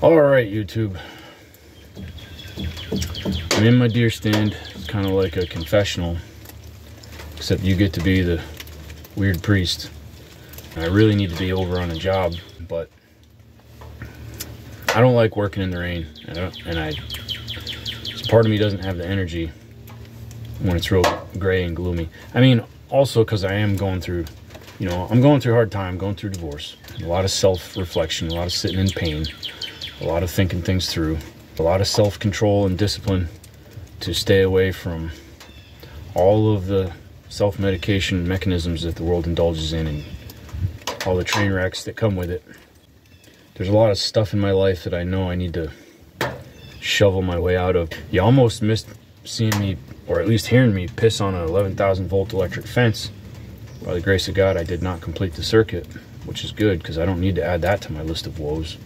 All right, YouTube. I'm in my deer stand. It's kind of like a confessional, except you get to be the weird priest. I really need to be over on a job, but I don't like working in the rain, part of me doesn't have the energy when it's real gray and gloomy. I mean, also because I am going through, I'm going through a hard time, going through divorce, a lot of self-reflection, a lot of sitting in pain, a lot of thinking things through, a lot of self-control and discipline to stay away from all of the self-medication mechanisms that the world indulges in and all the train wrecks that come with it. There's a lot of stuff in my life that I know I need to shovel my way out of. You almost missed seeing me, or at least hearing me, piss on an 11,000 volt electric fence. By the grace of God, I did not complete the circuit, which is good because I don't need to add that to my list of woes.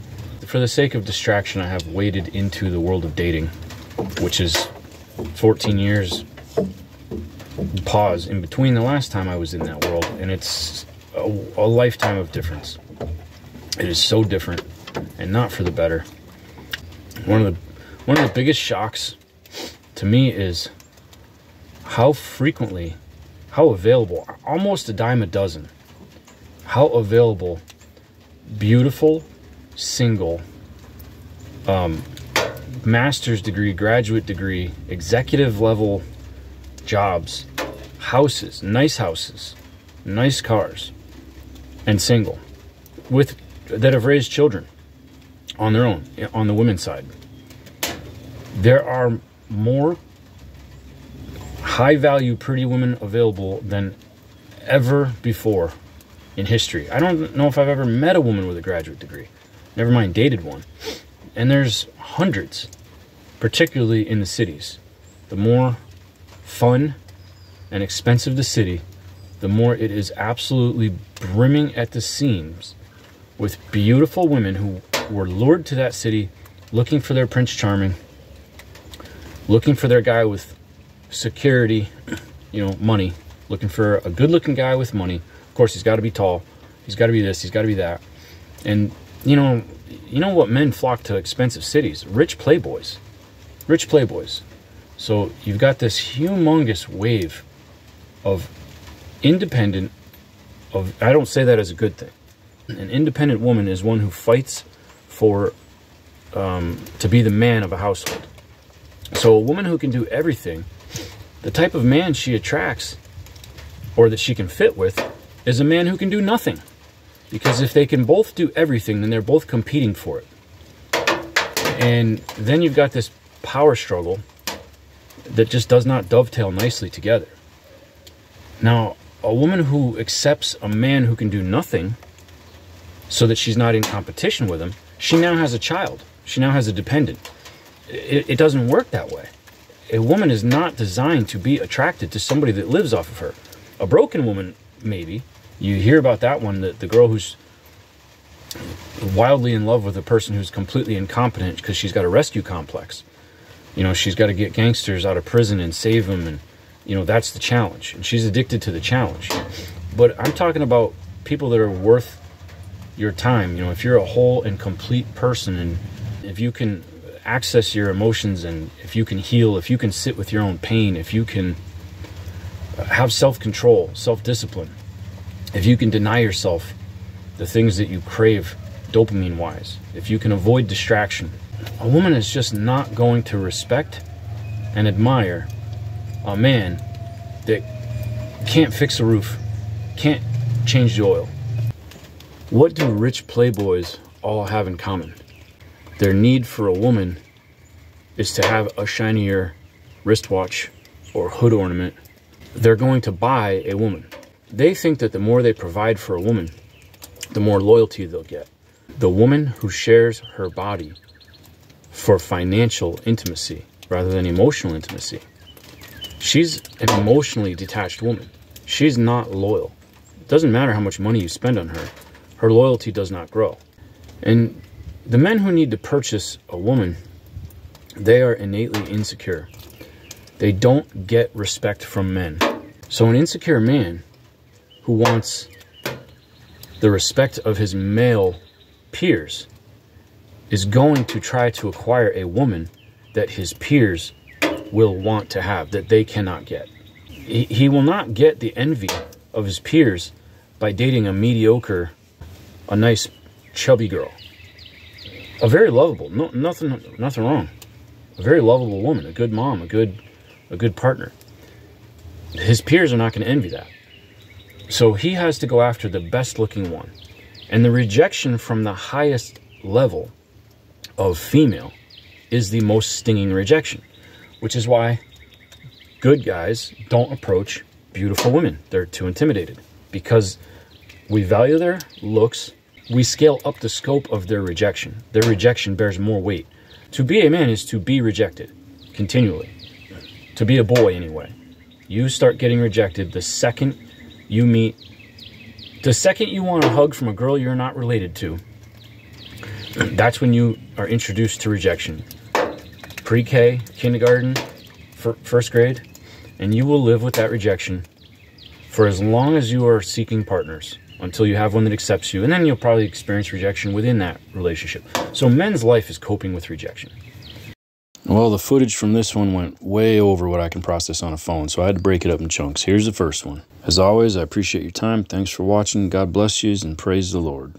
For the sake of distraction, I have waded into the world of dating, which is 14 years pause in between the last time I was in that world, and it's a lifetime of difference. It is so different, and not for the better. One of the biggest shocks to me is how frequently, how available, almost a dime a dozen, how available beautiful, single, master's degree, graduate degree, executive level jobs, houses, nice cars, and single, that have raised children on their own, on the women's side. There are more high-value pretty women available than ever before in history. I don't know if I've ever met a woman with a graduate degree, never mind dated one. And there's hundreds, particularly in the cities. The more fun and expensive the city, the more it is absolutely brimming at the seams with beautiful women who were lured to that city looking for their Prince Charming, looking for their guy with security, money, looking for a good-looking guy with money. Of course, he's got to be tall. He's got to be this. He's got to be that. And, you know what men flock to expensive cities? Rich playboys. Rich playboys. So you've got this humongous wave of independent, I don't say that as a good thing. An independent woman is one who fights for, to be the man of a household. So a woman who can do everything, the type of man she attracts, or that she can fit with, is a man who can do nothing. Because if they can both do everything, then they're both competing for it. And then you've got this power struggle that just does not dovetail nicely together. Now, a woman who accepts a man who can do nothing so that she's not in competition with him, she now has a child. She now has a dependent. It doesn't work that way. A woman is not designed to be attracted to somebody that lives off of her. A broken woman, maybe. You hear about that one, the girl who's wildly in love with a person who's completely incompetent because she's got a rescue complex. She's got to get gangsters out of prison and save them, and, that's the challenge. And she's addicted to the challenge. But I'm talking about people that are worth your time. If you're a whole and complete person, and if you can access your emotions, and if you can heal, if you can sit with your own pain, if you can have self-control, self-discipline, if you can deny yourself the things that you crave dopamine-wise, if you can avoid distraction, a woman is just not going to respect and admire a man that can't fix a roof, can't change the oil. What do rich playboys all have in common? Their need for a woman is to have a shinier wristwatch or hood ornament. They're going to buy a woman. They think that the more they provide for a woman, the more loyalty they'll get. The woman who shares her body for financial intimacy rather than emotional intimacy, she's an emotionally detached woman. She's not loyal. It doesn't matter how much money you spend on her. Her loyalty does not grow. And the men who need to purchase a woman, they are innately insecure. They don't get respect from men. So an insecure man who wants the respect of his male peers is going to try to acquire a woman that his peers will want to have, that they cannot get. He will not get the envy of his peers by dating a mediocre, a nice chubby girl. A very lovable, nothing wrong. A very lovable woman, a good mom, a good partner. His peers are not going to envy that. So he has to go after the best looking one. And the rejection from the highest level of female is the most stinging rejection, which is why good guys don't approach beautiful women. They're too intimidated because we value their looks. We scale up the scope of their rejection. Their rejection bears more weight. To be a man is to be rejected continually. To be a boy anyway. You start getting rejected the second you meet, the second you want a hug from a girl you're not related to. That's when you are introduced to rejection. Pre-K, kindergarten, first grade, and you will live with that rejection for as long as you are seeking partners, until you have one that accepts you, and then you'll probably experience rejection within that relationship. So men's life is coping with rejection. Well, the footage from this one went way over what I can process on a phone, so I had to break it up in chunks. Here's the first one. As always, I appreciate your time. Thanks for watching. God bless you, and praise the Lord.